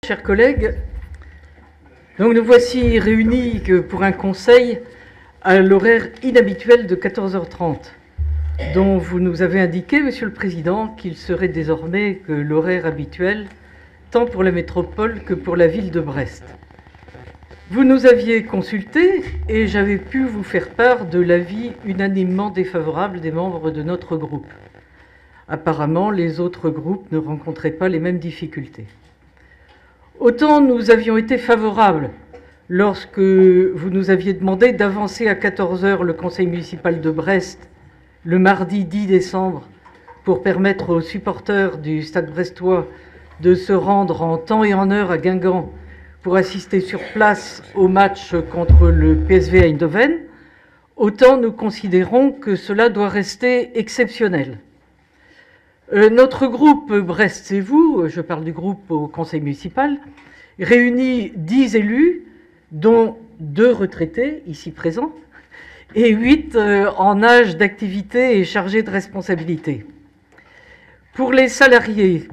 Chers collègues, donc nous voici réunis pour un conseil à l'horaire inhabituel de 14h30, dont vous nous avez indiqué, Monsieur le Président, qu'il serait désormais que l'horaire habituel, tant pour la métropole que pour la ville de Brest. Vous nous aviez consulté et j'avais pu vous faire part de l'avis unanimement défavorable des membres de notre groupe. Apparemment, les autres groupes ne rencontraient pas les mêmes difficultés. Autant nous avions été favorables lorsque vous nous aviez demandé d'avancer à 14h le conseil municipal de Brest le mardi 10 décembre pour permettre aux supporters du Stade brestois de se rendre en temps et en heure à Guingamp pour assister sur place au match contre le PSV Eindhoven, autant nous considérons que cela doit rester exceptionnel. Notre groupe Brest c'est vous, je parle du groupe au conseil municipal, réunit 10 élus, dont 2 retraités, ici présents, et 8 en âge d'activité et chargés de responsabilité. Pour les salariés,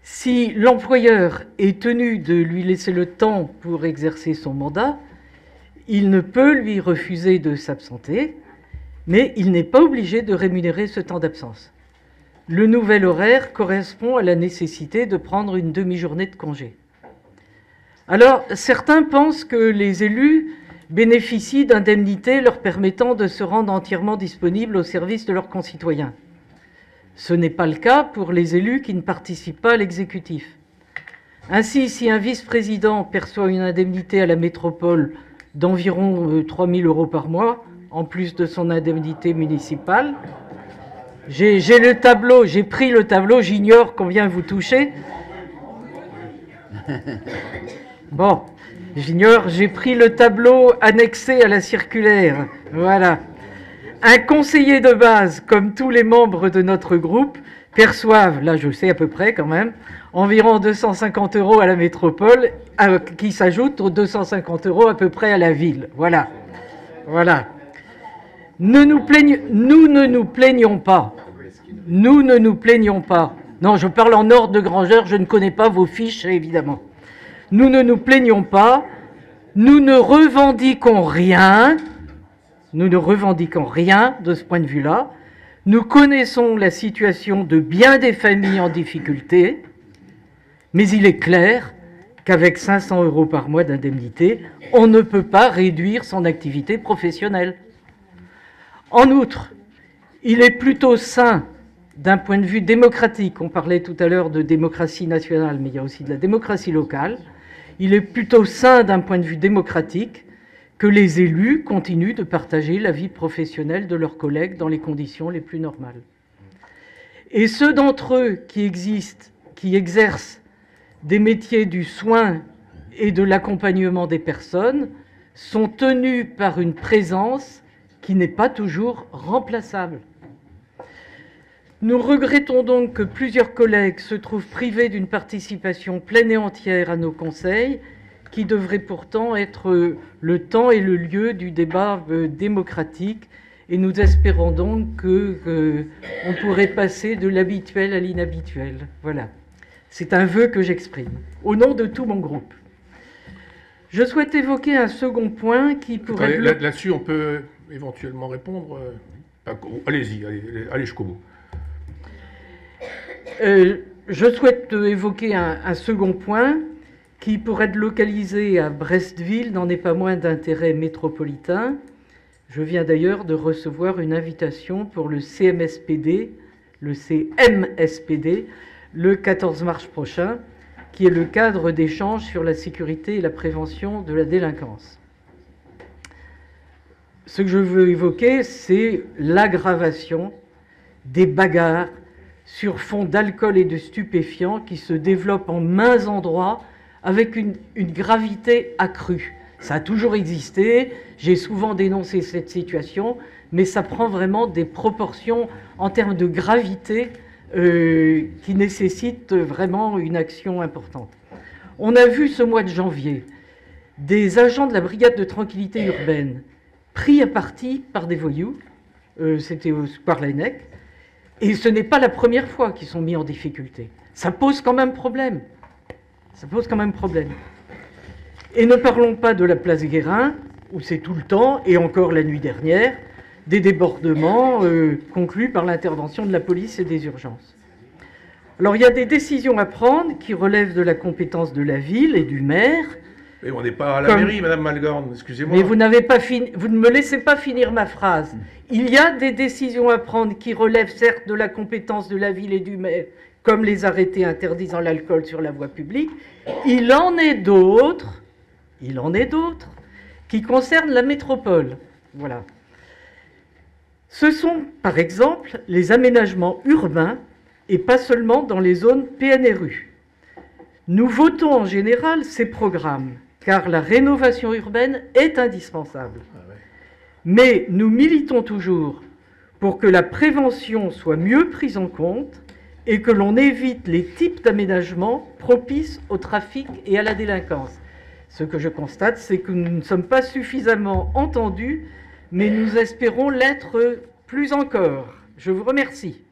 si l'employeur est tenu de lui laisser le temps pour exercer son mandat, il ne peut lui refuser de s'absenter, mais il n'est pas obligé de rémunérer ce temps d'absence. Le nouvel horaire correspond à la nécessité de prendre une demi-journée de congé. Alors, certains pensent que les élus bénéficient d'indemnités leur permettant de se rendre entièrement disponibles au service de leurs concitoyens. Ce n'est pas le cas pour les élus qui ne participent pas à l'exécutif. Ainsi, si un vice-président perçoit une indemnité à la métropole d'environ 3 000 € par mois, en plus de son indemnité municipale, j'ai le tableau, j'ai pris le tableau, j'ignore combien vous touchez. Bon, j'ignore, j'ai pris le tableau annexé à la circulaire. Voilà. Un conseiller de base, comme tous les membres de notre groupe, perçoivent, là je sais à peu près quand même, environ 250 € à la métropole, qui s'ajoutent aux 250 € à peu près à la ville. Voilà. Voilà. Nous ne nous plaignons pas. Nous ne nous plaignons pas. Non, je parle en ordre de grandeur, je ne connais pas vos fiches, évidemment. Nous ne nous plaignons pas, nous ne revendiquons rien. Nous ne revendiquons rien de ce point de vue-là. Nous connaissons la situation de bien des familles en difficulté, mais il est clair qu'avec 500 € par mois d'indemnité, on ne peut pas réduire son activité professionnelle. En outre, il est plutôt sain d'un point de vue démocratique, on parlait tout à l'heure de démocratie nationale, mais il y a aussi de la démocratie locale, il est plutôt sain d'un point de vue démocratique que les élus continuent de partager la vie professionnelle de leurs collègues dans les conditions les plus normales. Et ceux d'entre eux qui exercent des métiers du soin et de l'accompagnement des personnes sont tenus par une présence qui n'est pas toujours remplaçable. Nous regrettons donc que plusieurs collègues se trouvent privés d'une participation pleine et entière à nos conseils, qui devrait pourtant être le temps et le lieu du débat démocratique. Et nous espérons donc qu'on pourrait passer de l'habituel à l'inhabituel. Voilà. C'est un vœu que j'exprime, au nom de tout mon groupe. Je souhaite évoquer un second point qui pourrait... Là-dessus, on peut éventuellement répondre. Allez-y, allez jusqu'au bout. Je souhaite évoquer un second point qui, pour être localisé à Brestville, n'en est pas moins d'intérêt métropolitain. Je viens d'ailleurs de recevoir une invitation pour le CMSPD, le 14 mars prochain, qui est le cadre d'échange sur la sécurité et la prévention de la délinquance. Ce que je veux évoquer, c'est l'aggravation des bagarres sur fond d'alcool et de stupéfiants qui se développent en maints endroits avec une gravité accrue. Ça a toujours existé, j'ai souvent dénoncé cette situation, mais ça prend vraiment des proportions en termes de gravité qui nécessitent vraiment une action importante. On a vu ce mois de janvier des agents de la brigade de tranquillité urbaine pris à partie par des voyous, c'était au square Laennec, et ce n'est pas la première fois qu'ils sont mis en difficulté. Ça pose quand même problème. Ça pose quand même problème. Et ne parlons pas de la place Guérin, où c'est tout le temps, et encore la nuit dernière, des débordements conclus par l'intervention de la police et des urgences. Alors il y a des décisions à prendre qui relèvent de la compétence de la ville et du maire. Mais on n'est pas à la mairie, Madame Malgorn, excusez-moi. Mais vous n'avez pas fini, vous ne me laissez pas finir ma phrase. Il y a des décisions à prendre qui relèvent certes de la compétence de la ville et du maire, comme les arrêtés interdisant l'alcool sur la voie publique. Il en est d'autres qui concernent la métropole. Voilà. Ce sont, par exemple, les aménagements urbains et pas seulement dans les zones PNRU. Nous votons en général ces programmes, car la rénovation urbaine est indispensable. Mais nous militons toujours pour que la prévention soit mieux prise en compte et que l'on évite les types d'aménagements propices au trafic et à la délinquance. Ce que je constate, c'est que nous ne sommes pas suffisamment entendus, mais nous espérons l'être plus encore. Je vous remercie.